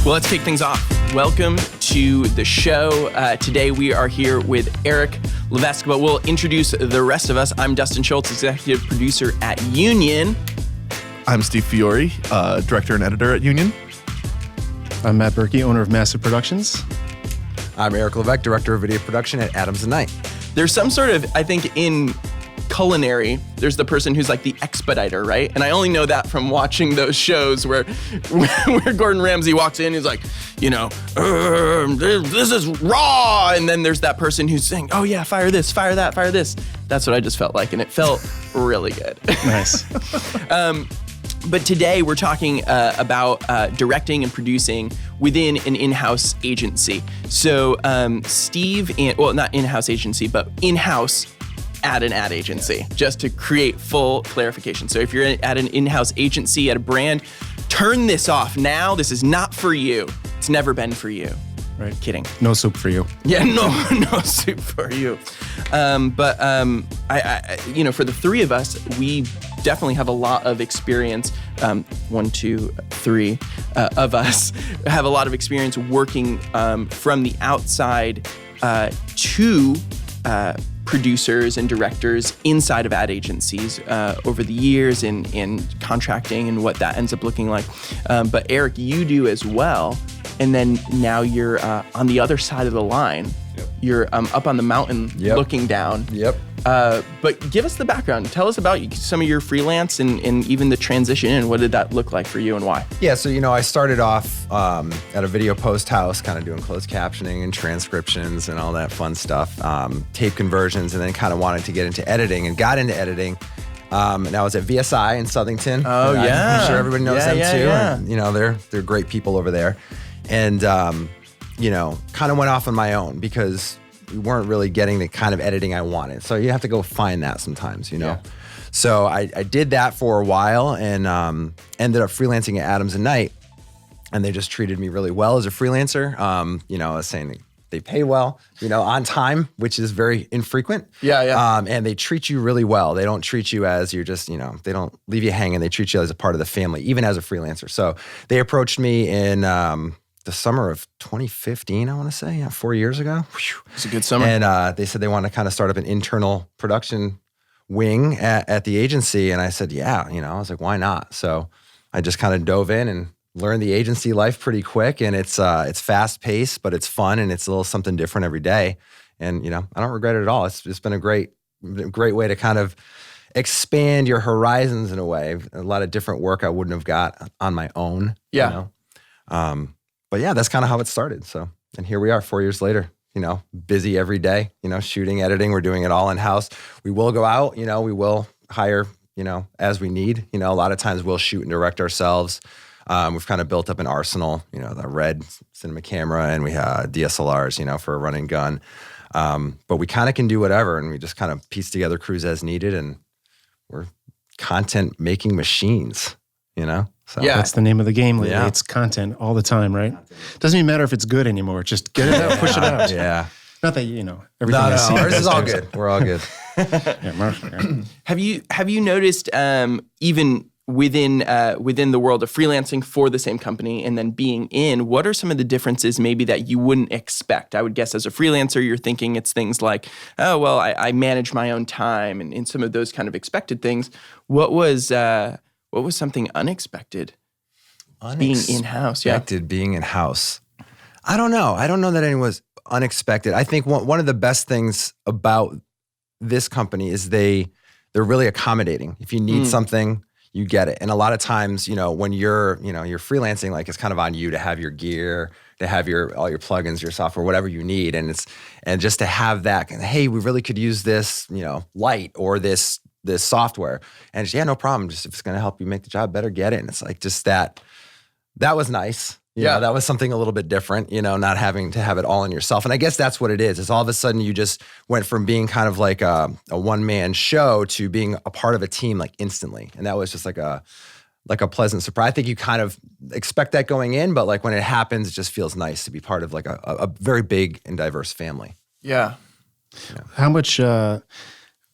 Well, let's kick things off. Welcome to the show. Today we are here with Eric Levesque, but we'll introduce the rest of us. I'm Dustin Schultz, executive producer at Union. I'm Steve Fiore, director and editor at Union. I'm Matt Berkey, owner of Massive Productions. I'm Eric Levesque, director of video production at Adams & Knight. There's some sort of, I think, in culinary, there's the person who's like the expediter, right? And I only know that from watching those shows where Gordon Ramsay walks in, he's like, this is raw. And then there's that person who's saying, oh yeah, fire this, fire that, fire this. That's what I just felt like. And it felt really good. Nice. But today we're talking about directing and producing within an in-house agency. So Steve, not in-house agency, but in-house at an ad agency, just to create full clarification. So if you're at an in-house agency at a brand, turn this off now. This is not for you. It's never been for you. Right. Kidding. No soup for you. Yeah, no soup for you. But for the three of us, we definitely have a lot of experience. 1, 2, 3 of us have a lot of experience working from the outside to producers and directors inside of ad agencies over the years in contracting and what that ends up looking like. But Eric, you do as well. And then now you're on the other side of the line. Yep. You're up on the mountain looking down. Yep. But give us the background. Tell us about some of your freelance and even the transition and what did that look like for you and why? Yeah, so I started off at a video post house, kind of doing closed captioning and transcriptions and all that fun stuff, tape conversions, and then kind of wanted to get into editing and got into editing. And I was at VSI in Southington. Oh, yeah. I'm sure everybody knows them too. Yeah. And, they're great people over there. And, kind of went off on my own because we weren't really getting the kind of editing I wanted. So you have to go find that sometimes, Yeah. So I did that for a while and ended up freelancing at Adams & Knight. And they just treated me really well as a freelancer. I was saying they pay well, on time, which is very infrequent. Yeah. And they treat you really well. They don't treat you as you're just, they don't leave you hanging. They treat you as a part of the family, even as a freelancer. So they approached me in the summer of 2015, I want to say, 4 years ago. It's a good summer. And they said they want to kind of start up an internal production wing at the agency. And I said, yeah, I was like, why not? So I just kind of dove in and learned the agency life pretty quick. And it's fast paced, but it's fun and it's a little something different every day. And, I don't regret it at all. It's been a great way to kind of expand your horizons in a way. A lot of different work I wouldn't have got on my own. Yeah. But yeah, that's kind of how it started. So, and here we are 4 years later, busy every day, shooting, editing, we're doing it all in-house. We will go out, we will hire, as we need. A lot of times we'll shoot and direct ourselves. We've kind of built up an arsenal, the Red cinema camera and we have DSLRs, for a run and gun. But we kind of can do whatever and we just kind of piece together crews as needed and we're content making machines, So yeah, that's the name of the game lately. Yeah. It's content all the time, right? Doesn't even matter if it's good anymore. Just get it out, push it out. Yeah. Not that everything. No, ours is all good. We're all good. Have you noticed even within the world of freelancing for the same company and then being in, what are some of the differences maybe that you wouldn't expect? I would guess as a freelancer, you're thinking it's things like, oh, well, I manage my own time and some of those kind of expected things. What was something unexpected? Being in-house, yeah. Being in-house. I don't know. I don't know that anyone was unexpected. I think one of the best things about this company is they're really accommodating. If you need something, you get it. And a lot of times, when you're freelancing, like it's kind of on you to have your gear, to have all your plugins, your software, whatever you need. And just to have that, hey, we really could use this, light or this software. And it's, yeah, no problem. Just if it's going to help you make the job better, get it. And it's like just that was nice. That was something a little bit different, not having to have it all in yourself. And I guess that's what it is. It's all of a sudden you just went from being kind of like a one-man show to being a part of a team like instantly. And that was just like a pleasant surprise. I think you kind of expect that going in, but like when it happens, it just feels nice to be part of like a very big and diverse family. Yeah. How much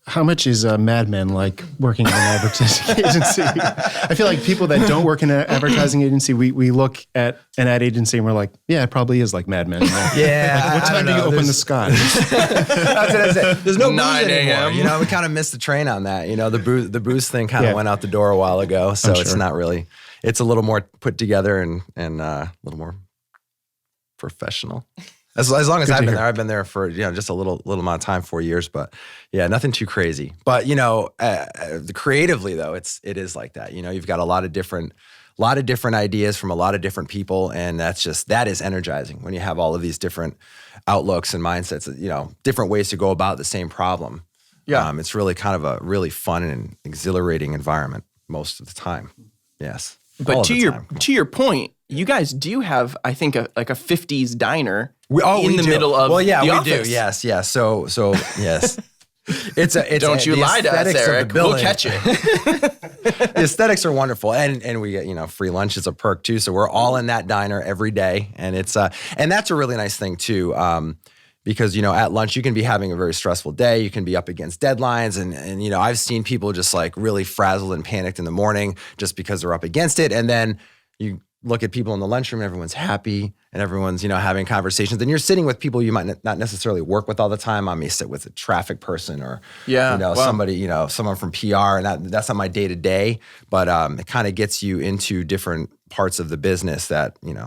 How much is Mad Men like working in an advertising agency? I feel like people that don't work in an advertising agency, we look at an ad agency and we're like, yeah, it probably is like Mad Men. Yeah. Like, what time do you open the Scotch? That's what I said. There's no 9 booze anymore. a.m. You know, we kind of missed the train on that. You know, the booze thing kind of went out the door a while ago. So it's not really, it's a little more put together and a little more professional. As long as I've been there for, just a little amount of time, 4 years, but yeah, nothing too crazy. But, creatively though, it is like that. You've got a lot of different ideas from a lot of different people. And that is energizing when you have all of these different outlooks and mindsets, different ways to go about the same problem. Yeah. It's really kind of a really fun and exhilarating environment most of the time. Yes. But to your point, you guys do have, I think, a 50s diner in the middle of the office. Do. Yes. So yes. Don't you lie to us, Eric. We'll catch you. The aesthetics are wonderful. And we get, free lunch is a perk too. So we're all in that diner every day. And it's and that's a really nice thing too. Because, at lunch, you can be having a very stressful day. You can be up against deadlines. And I've seen people just like really frazzled and panicked in the morning just because they're up against it. And then you look at people in the lunchroom, everyone's happy and everyone's, having conversations. And you're sitting with people you might not necessarily work with all the time. I may sit with a traffic person or, somebody, someone from PR. And that's not my day to day. But it kind of gets you into different parts of the business that, like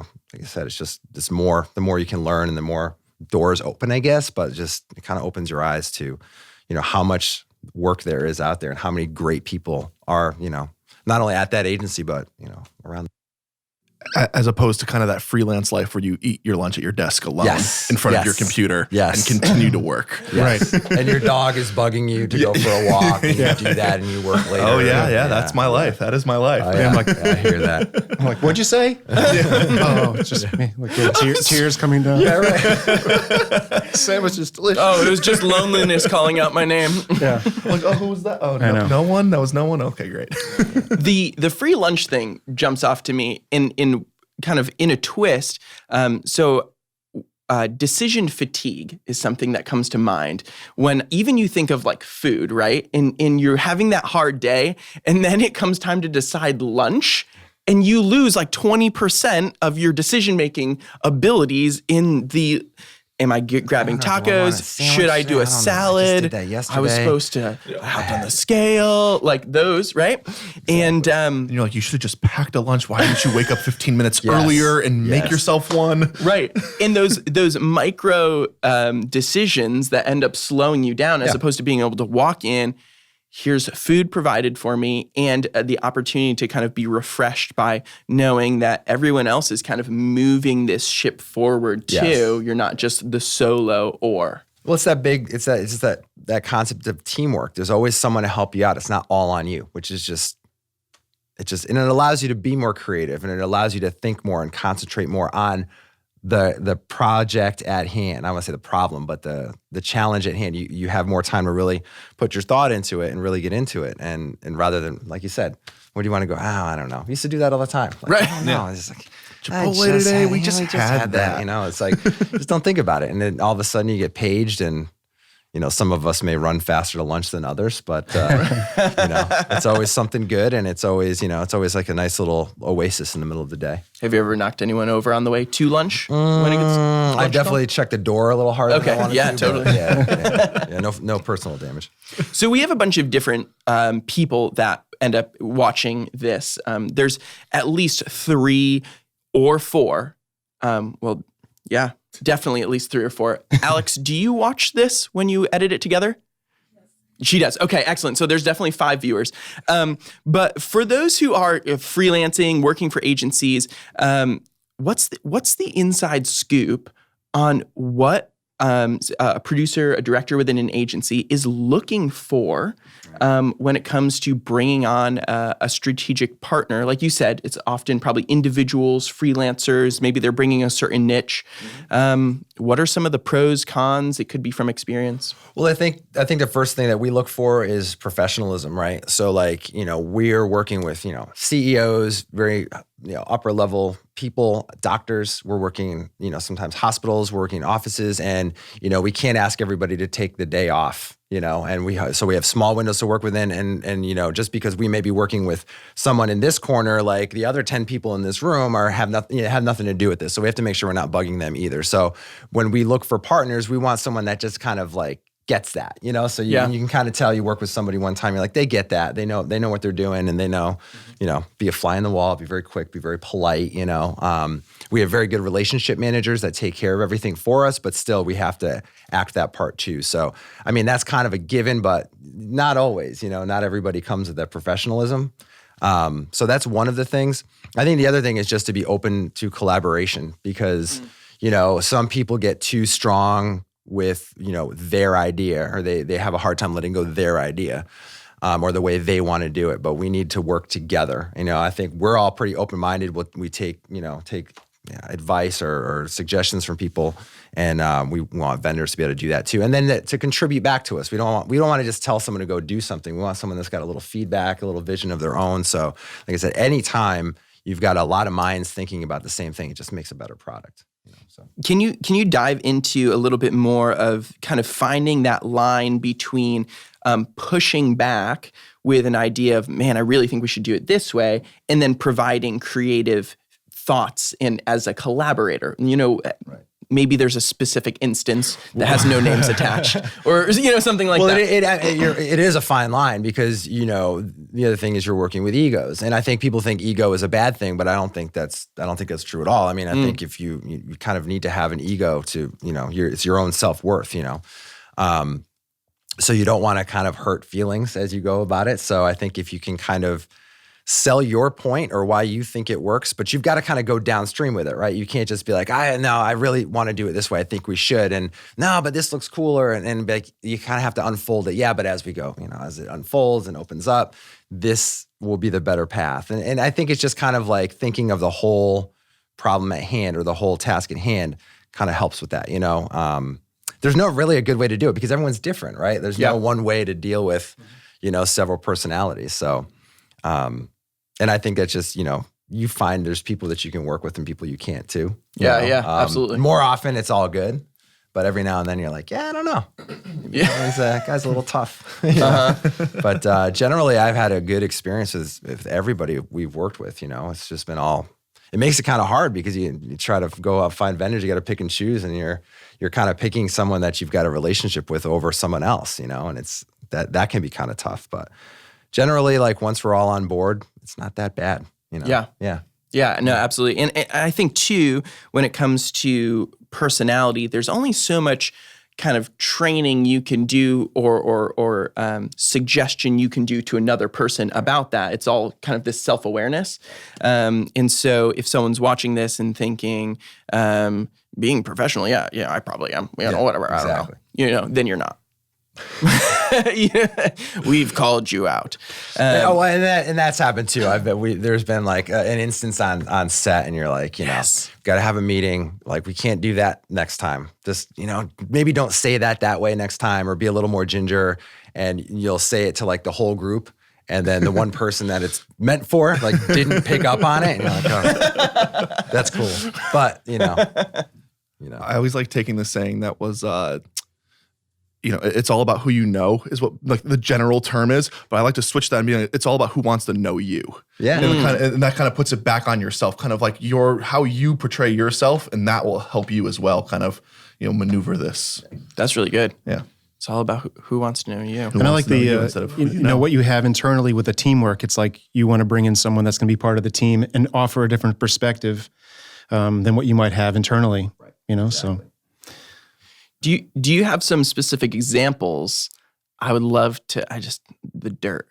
I said, it's more, the more you can learn and the more doors open, I guess, but just it kind of opens your eyes to, how much work there is out there and how many great people are, not only at that agency, but, around. As opposed to kind of that freelance life where you eat your lunch at your desk alone in front of your computer and continue to right. And your dog is bugging you to go for a walk and you do that and you work later. Oh yeah. That's my life. That is my life. Oh, yeah. I'm like, I hear that. I'm like, what'd you say? Oh, it's just me. Like tears coming down. Yeah, right. Sandwich is delicious. Oh, it was just loneliness calling out my name. Yeah. Like, who was that? Oh, no one? That was no one? Okay, great. The free lunch thing jumps off to me in kind of in a twist. Decision fatigue is something that comes to mind when even you think of like food, right? And you're having that hard day and then it comes time to decide lunch and you lose like 20% of your decision-making abilities in the, am I grabbing tacos? Should I do a salad? I was supposed to hop on the scale, like those, right? And you're like, you should have just packed a lunch. Why didn't you wake up 15 minutes earlier and make yourself one? Right. And those micro decisions that end up slowing you down as opposed to being able to walk in, here's food provided for me and the opportunity to kind of be refreshed by knowing that everyone else is kind of moving this ship forward too. Yes. You're not just the solo oar. Well, it's that concept of teamwork. There's always someone to help you out. It's not all on you, which is and it allows you to be more creative and it allows you to think more and concentrate more on the project at hand. I don't want to say the problem, but the challenge at hand. You have more time to really put your thought into it and really get into it. And rather than, like you said, where do you want to go? Oh, I don't know. We used to do that all the time. Like, right. I don't know. It's like, Chipotle today, we just had that. It's like, just don't think about it. And then all of a sudden you get paged and, some of us may run faster to lunch than others, but, it's always something good. And it's always like a nice little oasis in the middle of the day. Have you ever knocked anyone over on the way to lunch? I definitely checked the door a little harder okay. than I wanted to. Totally. Yeah. No personal damage. So we have a bunch of different people that end up watching this. There's at least 3 or 4. Definitely at least 3 or 4. Alex, do you watch this when you edit it together? Yes. She does. Okay, excellent. So there's definitely 5 viewers. But for those who are freelancing, working for agencies, what's the inside scoop on what a producer, a director within an agency is looking for when it comes to bringing on a strategic partner? Like you said, it's often probably individuals, freelancers, maybe they're bringing a certain niche. What are some of the pros, cons? It could be from experience. Well, I think the first thing that we look for is professionalism, right? So like, we're working with, CEOs, very, upper level people, doctors. We're working, sometimes hospitals, we're working in offices, and, we can't ask everybody to take the day off and we have small windows to work within, and just because we may be working with someone in this corner, like the other 10 people in this room have nothing to do with this. So we have to make sure we're not bugging them either. So when we look for partners, we want someone that just kind of like gets that, so you can kind of tell you work with somebody one time, you're like, they get that. They know what they're doing, and they know, be a fly in the wall, be very quick, be very polite, We have very good relationship managers that take care of everything for us, but still we have to act that part too. So, I mean, that's kind of a given, but not always, not everybody comes with that professionalism. So that's one of the things. I think the other thing is just to be open to collaboration because, some people get too strong with, their idea, or they have a hard time letting go of their idea, or the way they want to do it. But we need to work together. I think we're all pretty open-minded. We take advice or suggestions from people, and we want vendors to be able to do that too. And then to contribute back to us. We don't want to just tell someone to go do something. We want someone that's got a little feedback, a little vision of their own. So, like I said, anytime you've got a lot of minds thinking about the same thing, it just makes a better product. So. Can you dive into a little bit more of kind of finding that line between pushing back with an idea of, man, I really think we should do it this way, and then providing creative thoughts as a collaborator? Right. Maybe there's a specific instance that has no names attached, or something like that. It is a fine line because the other thing is you're working with egos, and I think people think ego is a bad thing, but I don't think that's true at all. I mean, I think if you kind of need to have an ego to it's your own self-worth, so you don't want to kind of hurt feelings as you go about it. So I think if you can kind of sell your point or why you think it works, but you've got to kind of go downstream with it, right? You can't just be like, I really want to do it this way. I think we should. And no, but this looks cooler. And like, you kind of have to unfold it. Yeah, but as we go, as it unfolds and opens up, this will be the better path. And I think it's just kind of like thinking of the whole problem at hand or the whole task at hand kind of helps with that, There's no really a good way to do it because everyone's different, right? There's no one way to deal with, several personalities. So, and I think that's just, you find there's people that you can work with and people you can't too. Yeah, absolutely. More often it's all good, but every now and then you're like, I don't know. Guy's a little tough. But generally I've had a good experience with everybody we've worked with, it's just been it makes it kind of hard because you try to go out, find vendors, you got to pick and choose, and you're kind of picking someone that you've got a relationship with over someone else, and it's that can be kind of tough, but generally, like once we're all on board, it's not that bad, Yeah, no, absolutely. And I think too, when it comes to personality, there's only so much kind of training you can do or suggestion you can do to another person about that. It's all kind of this self-awareness. And so if someone's watching this and thinking, being professional, I probably am, whatever, exactly. I don't know, then you're not. We've called you out. And that's happened too. There's been like an instance on set, and you're like, got to have a meeting. Like, we can't do that next time. Just maybe don't say that way next time, or be a little more ginger. And you'll say it to like the whole group, and then the one person that it's meant for like didn't pick up on it. And you're like, oh, that's cool, but I always like taking the saying that was. It's all about who you know is what like the general term is, but I like to switch that and be like, it's all about who wants to know you. Yeah. And that kind of puts it back on yourself, kind of like how you portray yourself, and that will help you as well, kind of, maneuver this. That's really good. Yeah. It's all about who wants to know you. And I like what you have internally with the teamwork. It's like you want to bring in someone that's going to be part of the team and offer a different perspective than what you might have internally. Right. Exactly. So. Do you have some specific examples? I would love to. The dirt.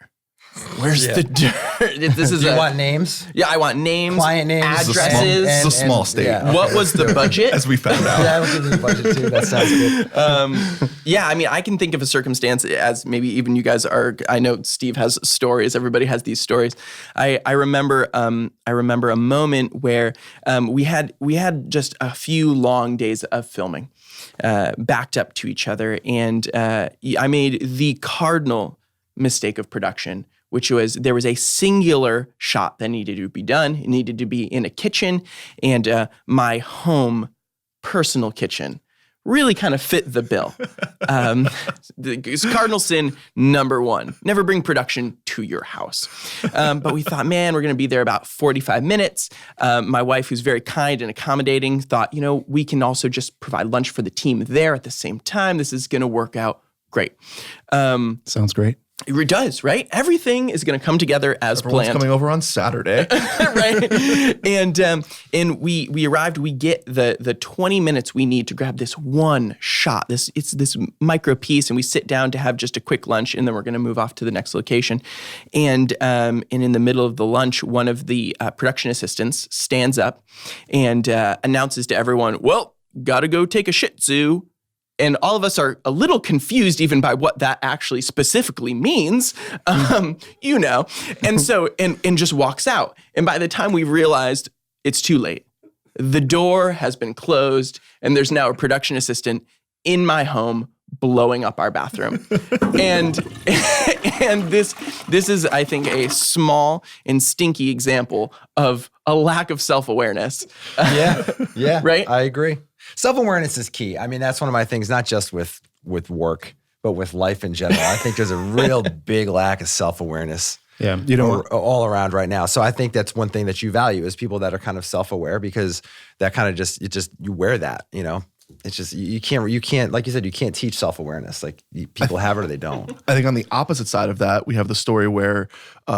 Where's the dirt? This is. Do you want names? Yeah, I want names, client names, addresses. It's a small state. Yeah. What was the budget? As we found out. Yeah, we'll give you the budget too. That sounds good. I mean, I can think of a circumstance as maybe even you guys are. I know Steve has stories. Everybody has these stories. I remember a moment where we had just a few long days of filming. Backed up to each other. And I made the cardinal mistake of production, which was there was a singular shot that needed to be done. It needed to be in a kitchen, and my home personal kitchen really kind of fit the bill. Cardinal sin number 1, never bring production to your house. But we thought, man, we're going to be there about 45 minutes. My wife, who's very kind and accommodating, thought, we can also just provide lunch for the team there at the same time. This is going to work out great. Sounds great. It does, right? Everything is going to come together as Everyone's planned. coming over on Saturday. Right? And we arrived, we get the 20 minutes we need to grab this one shot. It's this micro piece, and we sit down to have just a quick lunch, and then we're going to move off to the next location. And in the middle of the lunch, one of the production assistants stands up and announces to everyone, well, gotta go take a shih tzu. And all of us are a little confused even by what that actually specifically means, and so, and just walks out. And by the time we realized, it's too late. The door has been closed, and there's now a production assistant in my home blowing up our bathroom. and this is, I think, a small and stinky example of a lack of self-awareness. Yeah. Right? I agree. Self-awareness is key. I mean, that's one of my things, not just with work, but with life in general. I think there's a real big lack of self-awareness all around right now. So I think that's one thing that you value is people that are kind of self-aware, because that kind of you wear that, It's just, you can't, like you said, you can't teach self-awareness. Like people have it or they don't. I think on the opposite side of that, we have the story where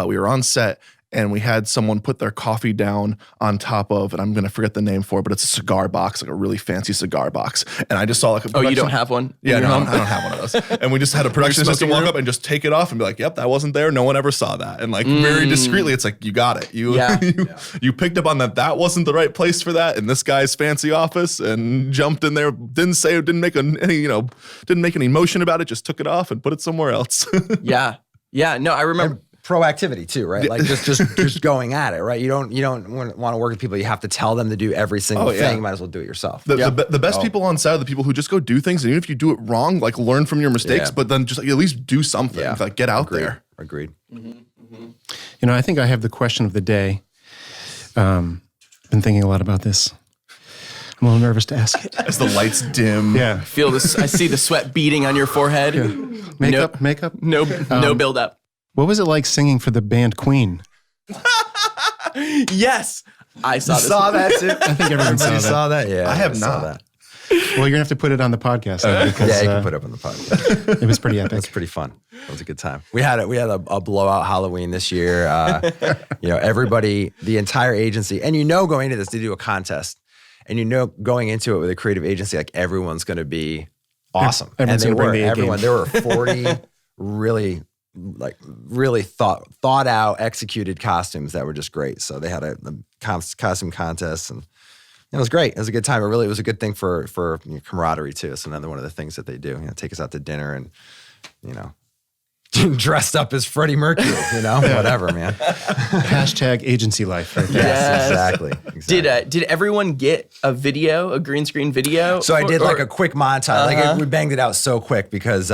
we were on set and we had someone put their coffee down on top of, and I'm going to forget the name for it, but it's a cigar box, like a really fancy cigar box. And I just saw like a production. Oh, you don't have one? Yeah, no, I don't have one of those. And we just had a production assistant walk up and just take it off and be like, yep, that wasn't there. No one ever saw that. And like very discreetly, it's like, you got it. You picked up on that wasn't the right place for that in this guy's fancy office, and jumped in there, didn't make any motion about it, just took it off and put it somewhere else. Yeah. No, I remember. And proactivity too, right? Like just going at it, right? You don't want to work with people. You have to tell them to do every single thing. You might as well do it yourself. The best people on set are the people who just go do things, and even if you do it wrong, like learn from your mistakes, but then just like at least do something. Yeah. Like get out there. Agreed. I think I have the question of the day. Been thinking a lot about this. I'm a little nervous to ask it. As the lights dim. Yeah. Feel this. I see the sweat beating on your forehead. Yeah. Makeup. No build up. What was it like singing for the band Queen? Yes. I saw this. Saw that too? I think everyone saw that. Yeah. I have not. That. Well, you're going to have to put it on the podcast. You can put it up on the podcast. It was pretty epic. It was pretty fun. It was a good time. We had a blowout Halloween this year. Everybody, the entire agency, and going into this, they do a contest. And going into it with a creative agency, like everyone's going to be awesome. Everyone's and going to bring the A-game. There were 40 really thought out, executed costumes that were just great. So they had a costume contest, and it was great. It was a good time. It was a good thing for camaraderie too. It's another one of the things that they do. Take us out to dinner and dressed up as Freddie Mercury. Whatever, man. Hashtag agency life. Right there. Yes, exactly. Did everyone get a green screen video? So I did like a quick montage. We banged it out so quick because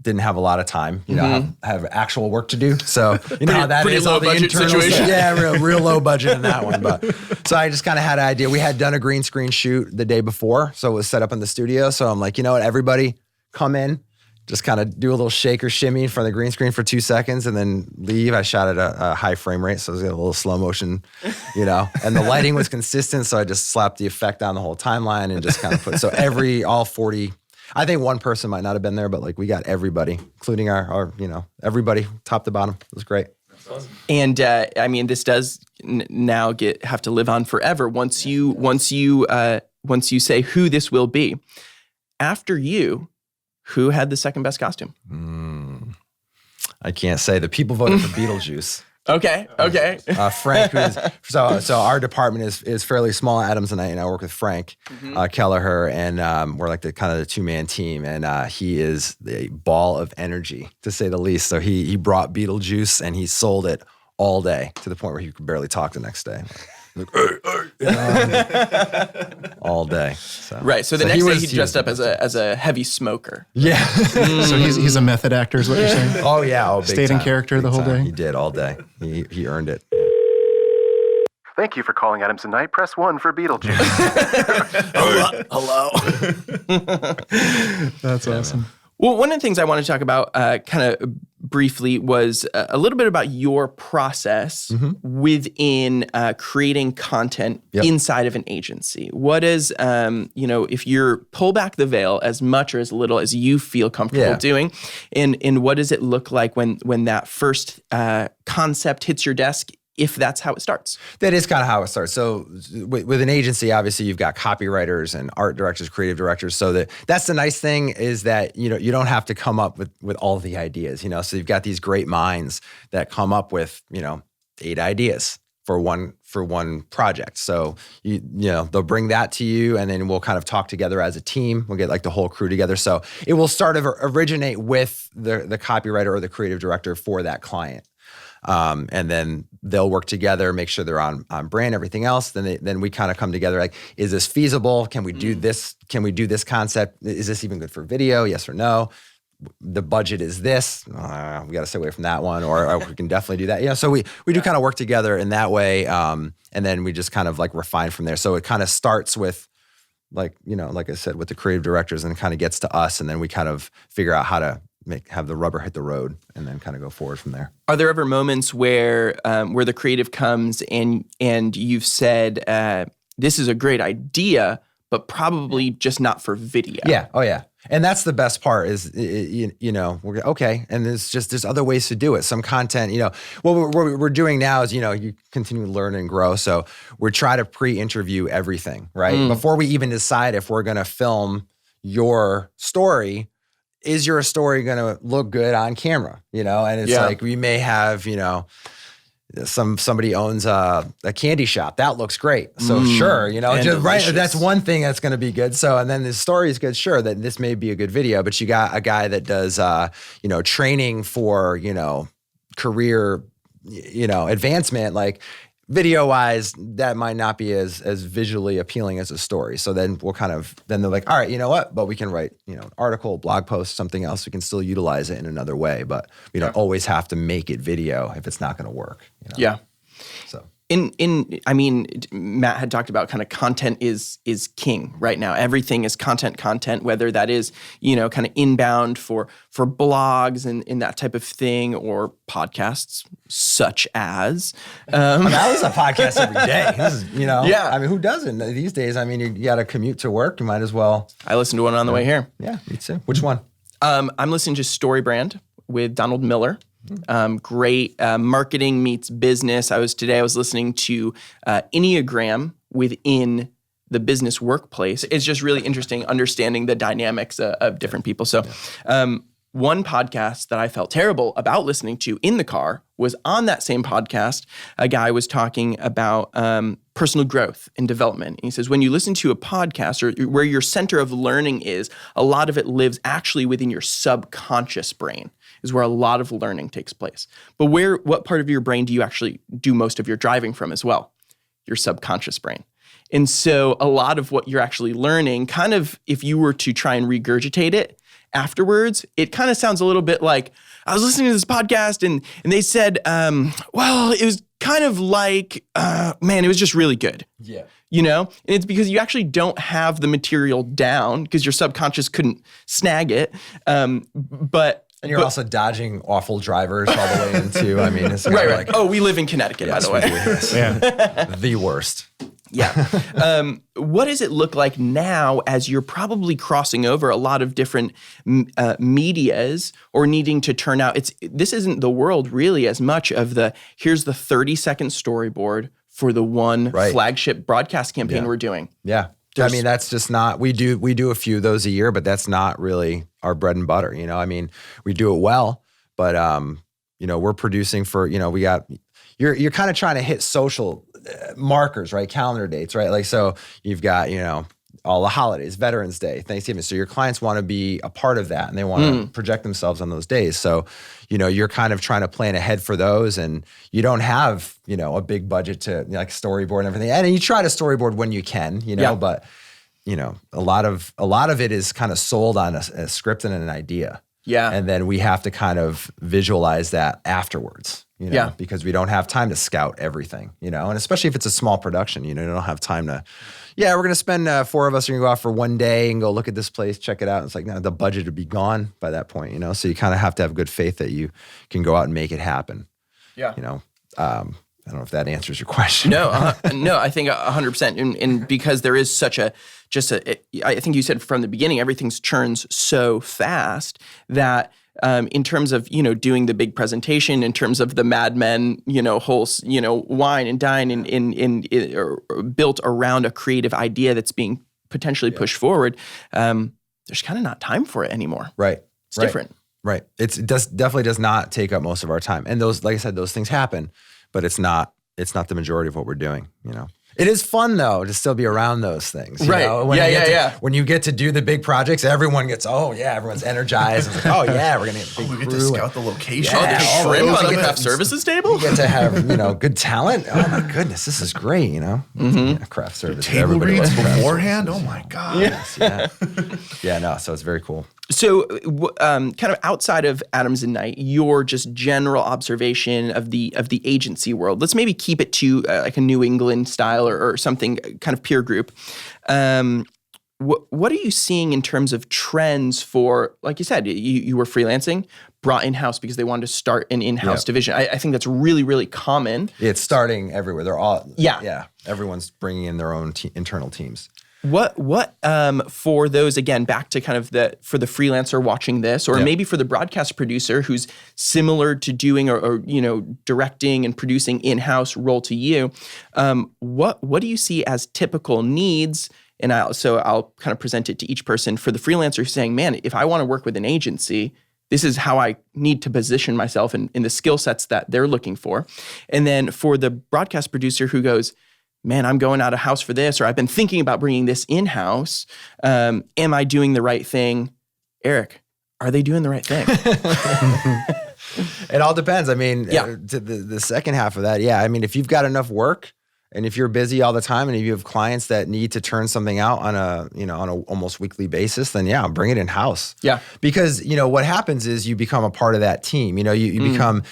didn't have a lot of time, have actual work to do. So how that pretty is, low all the budget internal situation. stuff. Yeah, real low budget in that one. But so I just kind of had an idea. We had done a green screen shoot the day before, so it was set up in the studio. So I'm like, everybody come in, just kind of do a little shake or shimmy in front of the green screen for 2 seconds and then leave. I shot at a high frame rate, so it was a little slow motion, and the lighting was consistent. So I just slapped the effect on the whole timeline and just kind of put, so all 40, I think one person might not have been there, but like we got everybody, including our everybody top to bottom. It was great. That's awesome. And this does now have to live on forever. Once you say who this will be, after you, who had the second best costume? I can't say. The people voted for Beetlejuice. Okay. Frank, so our department is fairly small. Adams and I work with Frank Kelleher, and we're like the kind of the 2-man team, and he is a ball of energy, to say the least. So he brought Beetlejuice, and he sold it all day to the point where he could barely talk the next day. Like, all day. So. Right. So the next day he dressed up as a heavy smoker. Yeah. So he's a method actor, is what you're saying? Oh yeah. Big Stayed in time, character the whole day. He did all day. He earned it. Thank you for calling Adams and Knight. Press 1 for Beetlejuice. Hello. That's awesome. Well, one of the things I want to talk about kind of briefly was a little bit about your process within creating content inside of an agency. What is, if you're pull back the veil as much or as little as you feel comfortable doing, and what does it look like when that first concept hits your desk, if that's how it starts? That is kind of how it starts. So with an agency, obviously you've got copywriters and art directors, creative directors. So that's the nice thing is that, you don't have to come up with all the ideas, So you've got these great minds that come up with, 8 ideas for one project. So they'll bring that to you, and then we'll kind of talk together as a team. We'll get like the whole crew together. So it will originate with the copywriter or the creative director for that client. And then they'll work together, make sure they're on brand, everything else. Then we kind of come together like, is this feasible? Can we do this? Can we do this concept? Is this even good for video? Yes or no? The budget is this. We got to stay away from that one, or we can definitely do that. So we do kind of work together in that way. And then we just kind of like refine from there. So it kind of starts with like I said, with the creative directors, and it kind of gets to us. And then we kind of figure out how to have the rubber hit the road, and then kind of go forward from there. Are there ever moments where the creative comes and you've said, this is a great idea, but probably just not for video? Yeah. Oh yeah. And that's the best part is, we're okay. And there's other ways to do it. Some content, what we're doing now is, you continue to learn and grow. So we're trying to pre-interview everything, right? Before we even decide if we're going to film your story, is your story going to look good on camera? And it's like, we may have, somebody owns a candy shop. That looks great. So sure, just, right. That's one thing that's going to be good. So, and then the story is good. Sure, that this may be a good video, but you got a guy that does, training for, career, advancement, like, video wise, that might not be as visually appealing as a story. So then then they're like, all right, you know what? But we can write, an article, blog post, something else. We can still utilize it in another way, but we don't always have to make it video if it's not going to work. Yeah. So. Matt had talked about kind of content is king right now. Everything is content, whether that is, kind of inbound for blogs and that type of thing, or podcasts such as. I listen to podcasts every day. This is, yeah. Who doesn't these days? You got to commute to work. You might as well. I listened to one on the way here. Yeah, me too. Which one? I'm listening to Story Brand with Donald Miller. Great marketing meets business. I was listening to Enneagram within the business workplace. It's just really interesting understanding the dynamics of different people. So one podcast that I felt terrible about listening to in the car was on that same podcast. A guy was talking about personal growth and development. And he says, when you listen to a podcast or where your center of learning is, a lot of it lives actually within your subconscious brain. Is where a lot of learning takes place. But what part of your brain do you actually do most of your driving from as well? Your subconscious brain. And so a lot of what you're actually learning, kind of if you were to try and regurgitate it afterwards, it kind of sounds a little bit like, I was listening to this podcast and they said, it was kind of like, it was just really good. Yeah. And it's because you actually don't have the material down because your subconscious couldn't snag it. And you're also dodging awful drivers all the way into, it's right. like, oh, we live in Connecticut, by the way. The worst. Yeah. What does it look like now as you're probably crossing over a lot of different medias or needing to turn out? This isn't the world really as much of here's the 30-second storyboard for the one flagship broadcast campaign we're doing. Yeah. That's just not, we do a few of those a year, but that's not really our bread and butter. We do it well, but, we're producing for, we got, you're kind of trying to hit social markers, right? Calendar dates, right? Like, so you've got, all the holidays, Veterans Day, Thanksgiving. So your clients want to be a part of that and they want to project themselves on those days. So, you're kind of trying to plan ahead for those, and you don't have, a big budget to like storyboard and everything. And you try to storyboard when you can, but a lot of it is kind of sold on a script and an idea. Yeah. And then we have to kind of visualize that afterwards, because we don't have time to scout everything, and especially if it's a small production, you don't have time to, we're going to spend 4 of us are going to go out for one day and go look at this place, check it out. It's like, no, the budget would be gone by that point, so you kind of have to have good faith that you can go out and make it happen. Yeah. I don't know if that answers your question. No, I think 100%. And because there is such I think you said from the beginning, everything churns so fast that in terms of, doing the big presentation, in terms of the Mad Men, whole, wine and dine in built around a creative idea that's being potentially pushed forward, there's kind of not time for it anymore. Right. It's different. Right. It definitely does not take up most of our time. And those, like I said, those things happen. But it's not the majority of what we're doing, It is fun though to still be around those things. Right. When you get to do the big projects, everyone's energized. It's like, we're gonna get a big we get to crew. scout the location. There's shrimp on the craft services table? You get to have, good talent. Oh my goodness, this is great, craft service. Table reads beforehand. Oh my God. Yes, no, so it's very cool. So kind of outside of Adams and Knight, your just general observation of the agency world, let's maybe keep it to like a New England style or something kind of peer group. What are you seeing in terms of trends for, like you said, you were freelancing, brought in-house because they wanted to start an in-house division. I think that's really, really common. It's starting everywhere. They're all, everyone's bringing in their own internal teams. What for those, again, back to kind of for the freelancer watching this, or maybe for the broadcast producer who's similar to doing or directing and producing in-house role to you, what do you see as typical needs? And I'll kind of present it to each person. For the freelancer who's saying, man, if I want to work with an agency, this is how I need to position myself in the skill sets that they're looking for. And then for the broadcast producer who goes, man, I'm going out of house for this, or I've been thinking about bringing this in-house. Am I doing the right thing? Eric, are they doing the right thing? It all depends. I mean, to the second half of that, I mean, if you've got enough work and if you're busy all the time and if you have clients that need to turn something out on a almost weekly basis, then bring it in-house. Yeah. Because, what happens is you become a part of that team. You become...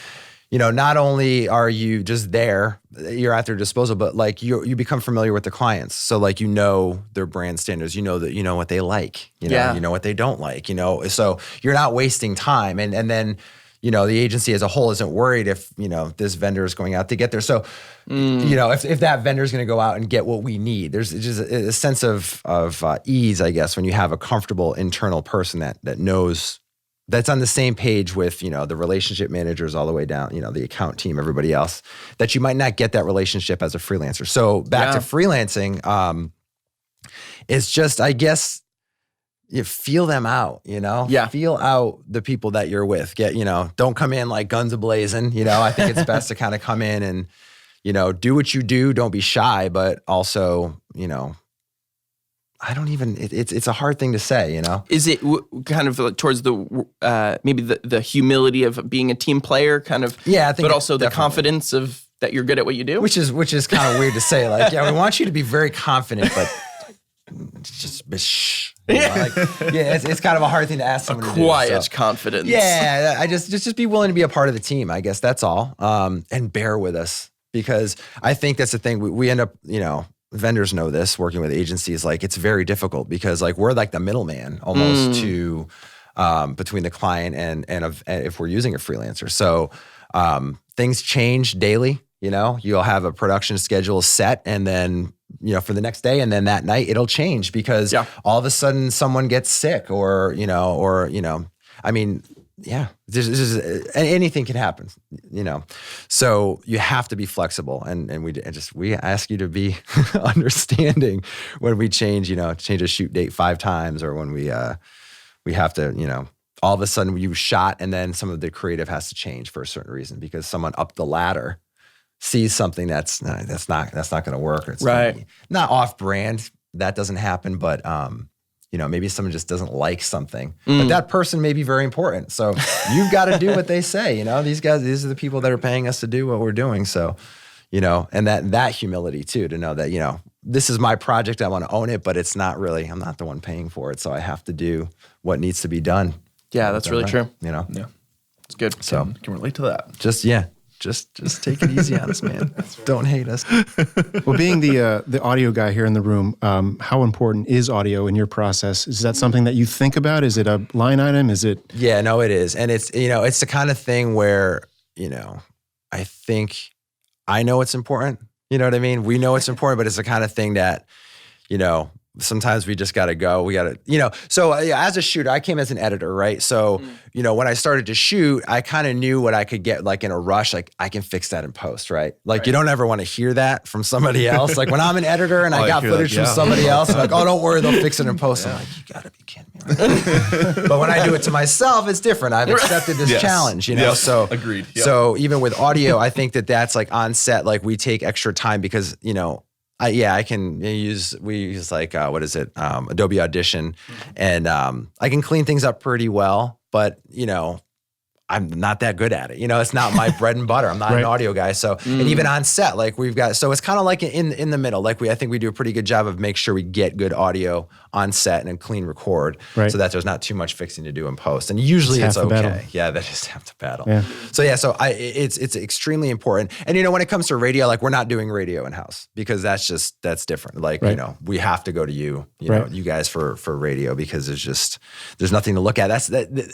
not only are you just there, you're at their disposal, but like you become familiar with the clients. So like, their brand standards, that what they like, you know what they don't like, so you're not wasting time. And then, the agency as a whole isn't worried if, this vendor is going out to get there. So, if that vendor is going to go out and get what we need, there's just a sense of ease, I guess, when you have a comfortable internal person that knows, that's on the same page with, the relationship managers all the way down, the account team, everybody else, that you might not get that relationship as a freelancer. So back to freelancing, it's just, I guess, you feel them out, feel out the people that you're with. Don't come in like guns a-blazing, I think it's best to kind of come in and, do what you do. Don't be shy, but also, it's a hard thing to say, Is it kind of towards the, maybe the humility of being a team player kind of, I think, but also the confidence of that you're good at what you do? Which is kind of weird to say. Like, we want you to be very confident, but just shh. It's kind of a hard thing to ask someone to do. Quiet confidence. Yeah, I just be willing to be a part of the team, I guess that's all. And bear with us, because I think that's the thing. We end up, vendors know this, working with agencies, like it's very difficult because like we're like the middleman almost to between the client and if we're using a freelancer. So things change daily. You'll have a production schedule set, and then for the next day, and then that night it'll change because all of a sudden someone gets sick, or I mean. There's anything can happen, So you have to be flexible, and we ask you to be understanding when we change a shoot date 5 times, or when we have to, all of a sudden you shot and then some of the creative has to change for a certain reason because someone up the ladder sees something that's not going to work. Or it's not off brand. That doesn't happen, but maybe someone just doesn't like something, but that person may be very important. So you've got to do what they say. These are the people that are paying us to do what we're doing. So, and that humility too, to know that, this is my project. I want to own it, but it's not really, I'm not the one paying for it. So I have to do what needs to be done. Yeah, that's really true. You know? Yeah. It's good. So Can relate to that. just take it easy on us, man. Don't hate us. Well, being the audio guy here in the room, how important is audio in your process? Is that something that you think about? Is it a line item? Is it? Yeah, no, it is. And it's, it's the kind of thing where, I think I know it's important. You know what I mean? We know it's important, but it's the kind of thing that, sometimes we just got to go. We got to, so as a shooter, I came as an editor, right? So, when I started to shoot, I kind of knew what I could get like in a rush. Like I can fix that in post, right? Like you don't ever want to hear that from somebody else. Like when I'm an editor and I got footage from somebody else, I'm like, oh, don't worry, they'll fix it in post. I'm like, you got to be kidding me. Right? But when I do it to myself, it's different. I've accepted this challenge, Yes. So Agreed. Yep. So even with audio, I think that's like on set, like we take extra time because, I can we use like, Adobe Audition, and I can clean things up pretty well, but, I'm not that good at it. It's not my bread and butter. I'm not an audio guy. So, and even on set, like so it's kind of like in the middle. Like I think we do a pretty good job of make sure we get good audio on set and a clean record so that there's not too much fixing to do in post. And usually it's okay. Yeah, that is half the battle. Yeah. So it's extremely important. And when it comes to radio, like we're not doing radio in-house because that's different. Like, we have to go to you guys for radio because there's nothing to look at.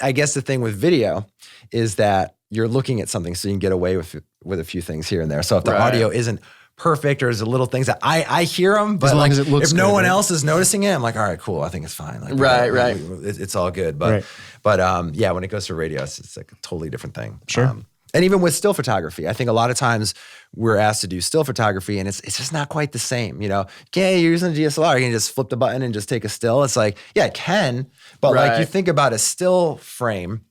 I guess the thing with video is that you're looking at something so you can get away with a few things here and there. So if the audio isn't perfect or there's little things that I hear them, but like, if no one else is noticing it, I'm like, all right, cool. I think it's fine. Like, right. It's all good. But when it goes to radio, it's like a totally different thing. Sure. And even with still photography, I think a lot of times we're asked to do still photography and it's just not quite the same. Okay, you're using a DSLR, you can just flip the button and just take a still. It's like, yeah, it can, but like you think about a still frame.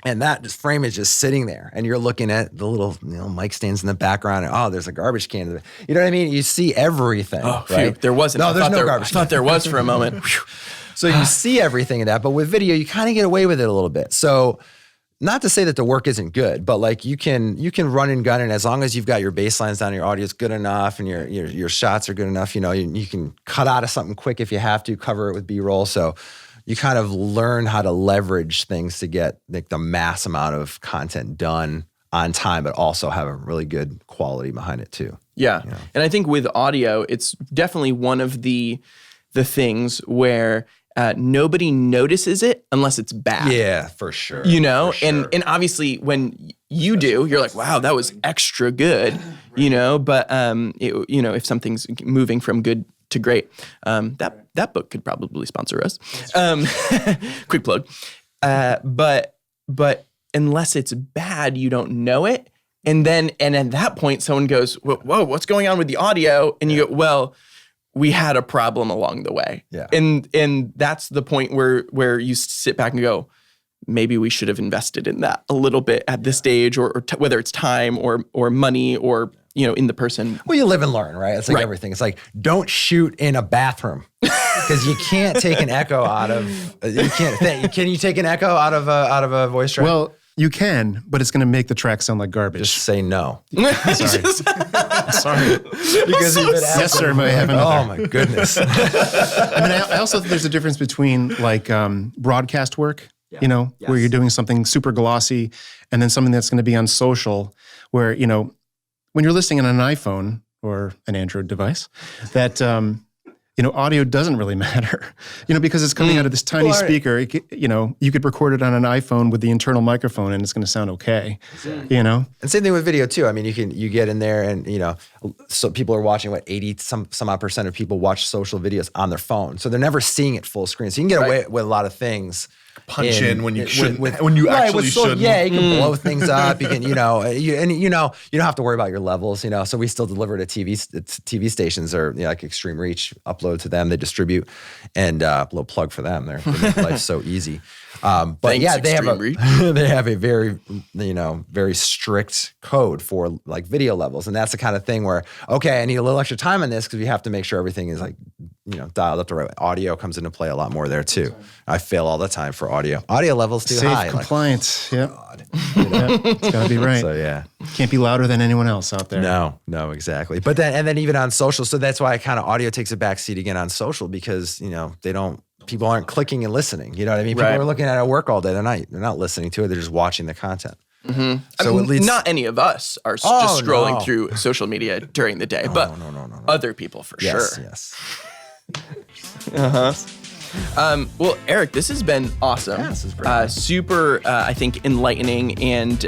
And that frame is just sitting there, and you're looking at the little mic stands in the background. And, there's a garbage can. You know what I mean? You see everything. Oh, right? There wasn't. No, there's no garbage can. I thought there was for a moment. So you see everything in that, but with video, you kind of get away with it a little bit. So not to say that the work isn't good, but like you can run and gun, and as long as you've got your baselines down, your audio's good enough, and your shots are good enough, you can cut out of something quick if you have to, cover it with B-roll. So you kind of learn how to leverage things to get like the mass amount of content done on time, but also have a really good quality behind it too. Yeah. And I think with audio, it's definitely one of the things where nobody notices it unless it's bad. Yeah, for sure. And obviously when you do, you're like, wow, that was extra good, but if something's moving from good to great, that book could probably sponsor us. Quick plug. But unless it's bad, you don't know it. And at that point, someone goes, whoa, what's going on with the audio? And you go, well, we had a problem along the way. Yeah. And that's the point where you sit back and go, maybe we should have invested in that a little bit at this stage, or whether it's time or money or in the person. Well, you live and learn, right? It's like everything. It's like, don't shoot in a bathroom because you can't take an echo out of. Can you take an echo out of a voice track? Well, you can, but it's going to make the track sound like garbage. Just say no. Sorry. Because you've been asked. Yes, sir. May I have another? Oh my goodness. I also think there's a difference between like broadcast work. Where you're doing something super glossy, and then something that's going to be on social, where when you're listening on an iPhone or an Android device, that audio doesn't really matter, because it's coming out of this tiny speaker. You could record it on an iPhone with the internal microphone, and it's going to sound okay. Exactly. And same thing with video too. I mean, you get in there, and so people are watching 80 some odd percent of people watch social videos on their phone, so they're never seeing it full screen. So you can get away with a lot of things. Punch in when you shouldn't, when you actually shouldn't. Yeah, you can blow things up. You can, you don't have to worry about your levels. So we still deliver to TV stations or like Extreme Reach, upload to them, they distribute, and a little plug for them. They make life so easy. But thanks, yeah, they Extreme have a very very strict code for like video levels, and that's the kind of thing where I need a little extra time on this because we have to make sure everything is like dialed up the right way. Audio comes into play a lot more there too. I fail all the time for audio levels too high. Safe compliance. It's got to be right. So yeah, can't be louder than anyone else out there. No, exactly. But then even on social, so that's why audio takes a back seat again on social because they don't people aren't clicking and listening. You know what I mean? People are looking at it at work all day. They're not listening to it. They're just watching the content. Mm-hmm. So it leads. Not any of us are just scrolling through social media during the day, but other people for sure. Yes. Well, Eric, this has been awesome. Yeah, this is great. Super, I think, enlightening. And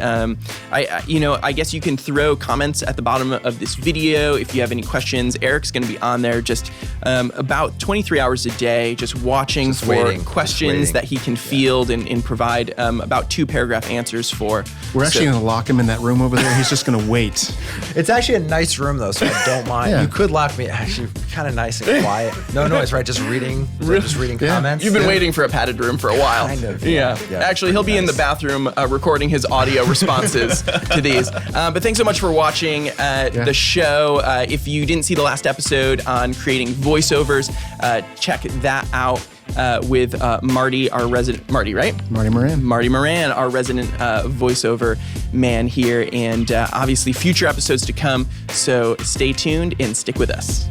I guess you can throw comments at the bottom of this video if you have any questions. Eric's going to be on there just about 23 hours a day, just watching questions that he can field and provide about 2-paragraph answers for. We're actually going to lock him in that room over there. He's just going to wait. It's actually a nice room, though, so I don't mind. Yeah. You could lock me. Actually, kind of nice and quiet. No noise, right? Just reading comments. You've been waiting for a padded room for a while. Kind of. Yeah. Actually, he'll be in the bathroom recording his audio responses to these. But thanks so much for watching the show. If you didn't see the last episode on creating voiceovers, check that out with Marty, our resident, Marty, right? Marty Moran. Marty Moran, our resident voiceover man here. And obviously future episodes to come. So stay tuned and stick with us.